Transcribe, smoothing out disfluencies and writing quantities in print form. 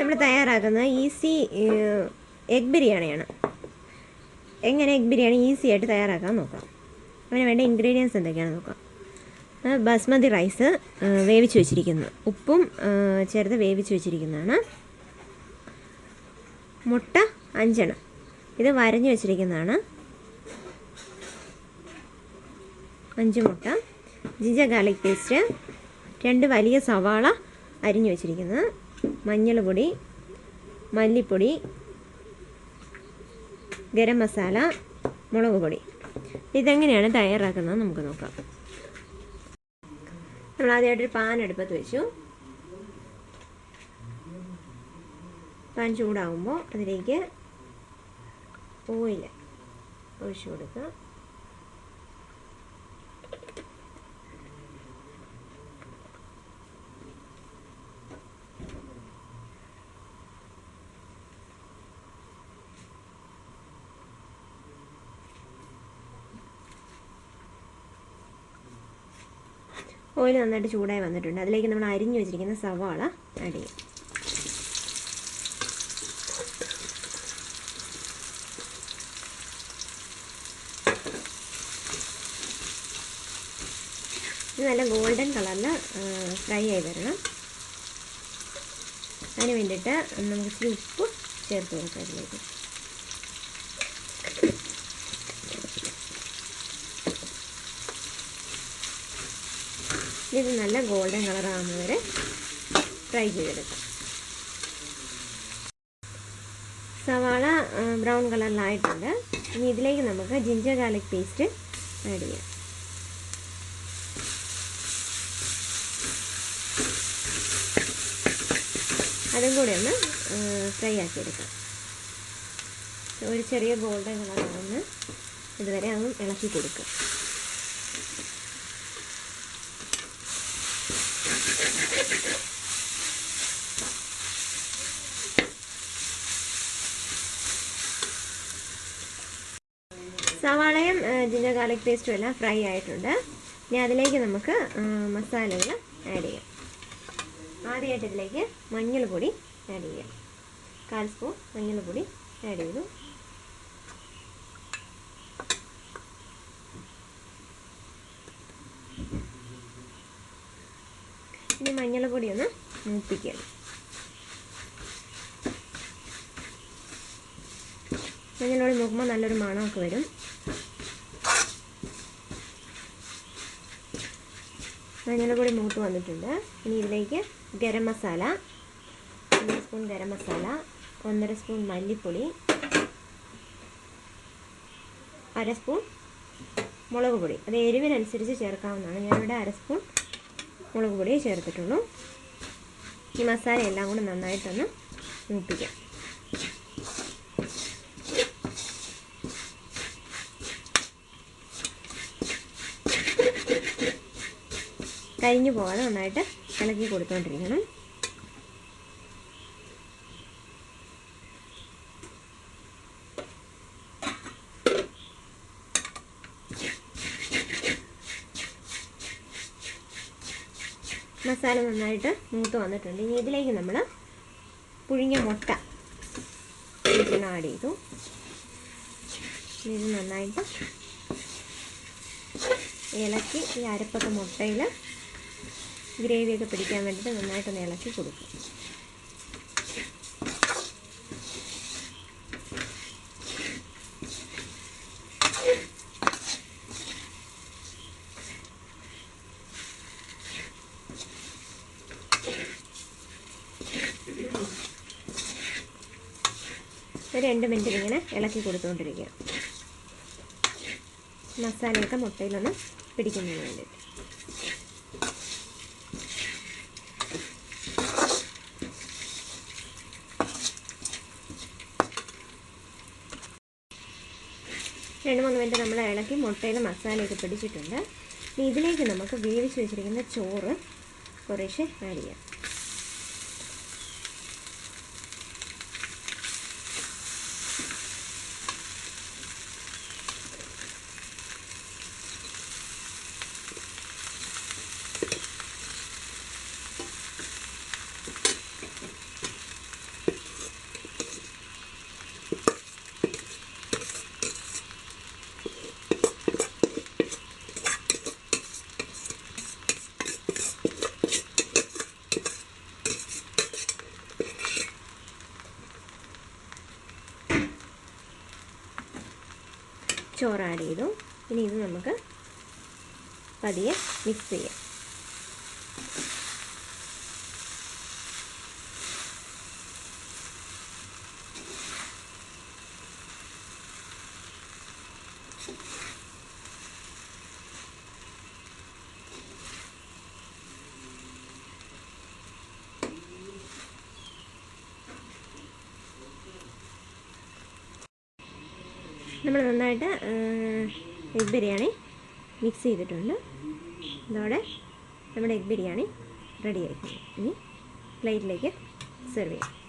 നമ്മൾ തയ്യാറാക്കുന്ന easy egg ബിരിയാണിയാണ്. എങ്ങനെ എഗ് ബിരിയാണി ഈസി ആയിട്ട് തയ്യാറാക്കാൻ നോക്കാം. അതിന് വേണ്ട ഇൻഗ്രീഡിയൻസ് എന്തൊക്കെയാണെന്ന് നോക്കാം. ബസ്മതി റൈസ് വേവിച്ച് വെച്ചിരിക്കുന്നു, ഉപ്പും ചേർത്ത് വേവിച്ച് വെച്ചിരിക്കുന്നതാണ്. മുട്ട 5 എണ്ണം, ഇത് വരഞ്ഞ് വെച്ചിരിക്കുന്നതാണ്. 5 മുട്ട, ജിഞ്ചർ ഗാർലിക് പേസ്റ്റ്, 2 വലിയ സവാള അരിഞ്ഞു വെച്ചിരിക്കുന്നത്, മഞ്ഞൾപ്പൊടി, മല്ലിപ്പൊടി, ഗരം മസാല, മുളക് പൊടി. ഇതെങ്ങനെയാണ് തയ്യാറാക്കുന്നത് നമുക്ക് നോക്കാം. നമ്മൾ ആദ്യമായിട്ടൊരു പാൻ അടുപ്പത്ത് വെച്ചു. പാൻ ചൂടാകുമ്പോൾ അതിലേക്ക് ഓയിൽ ഒഴിച്ചു കൊടുക്കുക. ഓയിൽ നന്നായിട്ട് ചൂടായി വന്നിട്ടുണ്ട്. അതിലേക്ക് നമ്മൾ അരിഞ്ഞു വെച്ചിരിക്കുന്ന സവാള ആഡ് ചെയ്യും. ഇത് നല്ല ഗോൾഡൻ കളറിൽ ഫ്രൈ ആയി വരണം. അതിന് വേണ്ടിയിട്ട് നമുക്ക് ഇച്ചിരി ഉപ്പ് ചേർത്ത് കൊടുക്കാം അതിലേക്ക്. ഇത് നല്ല ഗോൾഡൻ കളറാകുന്നവരെ ഫ്രൈ ചെയ്തെടുക്കാം. സവാള ബ്രൗൺ കളറിലായിട്ടുണ്ട്. ഇനി ഇതിലേക്ക് നമുക്ക് ജിഞ്ചർ ഗാർലിക് പേസ്റ്റ് ആഡ് ചെയ്യാം. അതും കൂടി ഒന്ന് ഫ്രൈ ആക്കിയെടുക്കാം. ഒരു ചെറിയ ഗോൾഡൻ കളറാകുന്ന ഇതുവരെ ഒന്ന് ഇളക്കി കൊടുക്കുക. സവാളയും ജിഞ്ചർ ഗാർലിക് പേസ്റ്റും എല്ലാം ഫ്രൈ ആയിട്ടുണ്ട്. ഇനി അതിലേക്ക് നമുക്ക് മസാലകൾ ആഡ് ചെയ്യാം. ആദ്യമായിട്ട് ഇതിലേക്ക് മഞ്ഞൾപ്പൊടി ആഡ് ചെയ്യാം. 1/4 സ്പൂൺ മഞ്ഞൾപ്പൊടി ആഡ് ചെയ്തു. ഇനി മഞ്ഞൾപ്പൊടി ഒന്ന് മൂപ്പിക്കണം. മഞ്ഞൾപ്പൊടി മൂക്കുമ്പോൾ നല്ലൊരു മണമൊക്കെ വരും. മഞ്ഞൾപ്പൊടി മൂത്ത് വന്നിട്ടുണ്ട്. ഇനി ഇതിലേക്ക് ഗരം മസാല, 1 സ്പൂൺ ഗരം മസാല, 1.5 സ്പൂൺ മല്ലിപ്പൊടി, 1/2 സ്പൂൺ മുളക് പൊടി. അത് എരിവിനനുസരിച്ച് ചേർക്കാവുന്നതാണ്. ഞാനിവിടെ 1/2 സ്പൂൺ മുളക് പൊടി ചേർത്തിട്ടുള്ളൂ. ഈ മസാല എല്ലാം കൂടെ നന്നായിട്ടൊന്ന് മൂപ്പിക്കാം. കരിഞ്ഞു പോകാതെ നന്നായിട്ട് ഇളക്കി കൊടുത്തുകൊണ്ടിരിക്കണം. മസാല നന്നായിട്ട് മൂത്ത് വന്നിട്ടുണ്ട്. ഇനി ഇതിലേക്ക് നമ്മൾ പുഴുങ്ങിയ മുട്ട ആഡ് ചെയ്തു. ഇത് നന്നായിട്ട് ഇളക്കി ഈ അരപ്പൊക്കെ മുട്ടയിൽ ഗ്രേവിയൊക്കെ പിടിക്കാൻ വേണ്ടിയിട്ട് നന്നായിട്ടൊന്ന് ഇളക്കി കൊടുക്കും. ഒരു 2 മിനിറ്റ് ഇങ്ങനെ ഇളക്കി കൊടുത്തുകൊണ്ടിരിക്കുക. മസാലയൊക്കെ മുട്ടയിലൊന്ന് പിടിക്കുന്നതിന് വേണ്ടിയിട്ട്. രണ്ട് 3 മിനിറ്റ് നമ്മൾ ഇളക്കി മുട്ടയിൽ മസാലയൊക്കെ പിടിച്ചിട്ടുണ്ട്. ഇനി ഇതിലേക്ക് നമുക്ക് വേവിച്ച് വെച്ചിരിക്കുന്ന ചോറ് കുറേശ്ശെ ആഡ് ചെയ്യാം. ചോറ് ആഡ് ചെയ്തു. ഇനി ഇത് നമുക്ക് പതിയെ മിക്സ് ചെയ്യാം. നമ്മൾ നന്നായിട്ട് എഗ് ബിരിയാണി മിക്സ് ചെയ്തിട്ടുണ്ട്. ഇതോടെ നമ്മുടെ എഗ് ബിരിയാണി റെഡി ആയിട്ടുണ്ട്. ഇനി പ്ലേറ്റിലേക്ക് സെർവ് ചെയ്യാം.